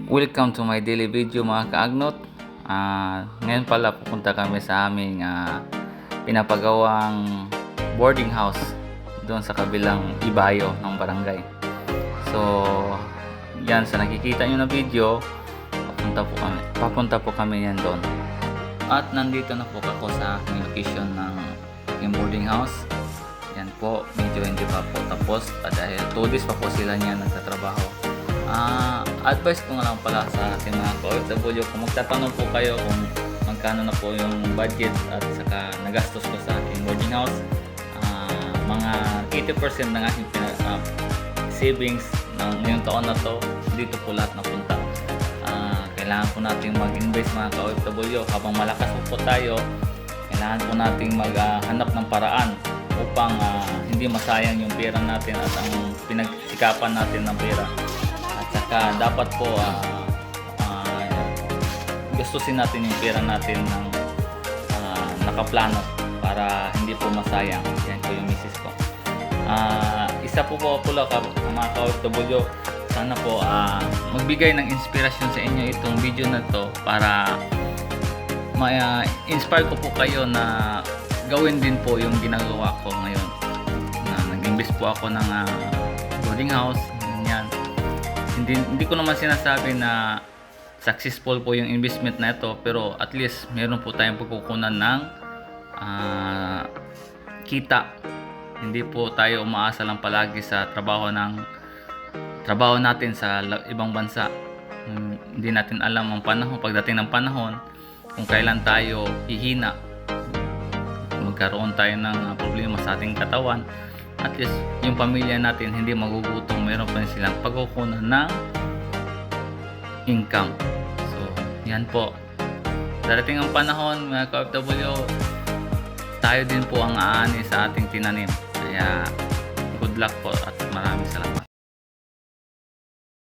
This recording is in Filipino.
Welcome to my daily video mga kaagnot. Ngayon pala pupunta kami sa aming pinapagawang boarding house doon sa kabilang ibayo ng barangay. So, yan sa nakikita nyo na video, papunta po kami yan doon. At nandito na po ako sa aking location ng aking boarding house. Yan po, medyo hindi pa po tapos dahil 2 days pa po sila niya nagtatrabaho. Advice ko nga lang pala sa ating mga OFW, kung magtatanong po kayo kung magkano na po yung budget at saka nagastos ko sa aking boarding house, mga 80% ng aking savings ng ngayong taon na to, dito po lahat napunta. Kailangan po natin mag-invest mga ka-OFW. Habang malakas po tayo, kailangan po natin maghanap ng paraan upang hindi masayang yung pera natin at ang pinagsikapan natin ng pera. Saka dapat po gastusin natin yung pera natin ng nakaplano para hindi po masayang. Yan po yung misis ko. Isa po pala mga ka-OFW, sana po magbigay ng inspirasyon sa inyo itong video na to para ma-inspire ko po kayo na gawin din po yung ginagawa ko ngayon. Nag-invest po ako ng boarding house. Yan. Hindi ko naman sinasabi na successful po yung investment na ito, pero at least meron po tayong pagkukunan ng kita. Hindi po tayo umaasa lang palagi sa trabaho natin sa ibang bansa. Hindi natin alam ang panahon, pagdating ng panahon, kung kailan tayo hihina, magkaroon tayo ng problema sa ating katawan. At least yung pamilya natin hindi magugutom, meron pa silang pagkukunan ng income. So yan po, darating ang panahon mga ka-OFW, tayo din po ang aani sa ating tinanim. Kaya good luck po at maraming salamat.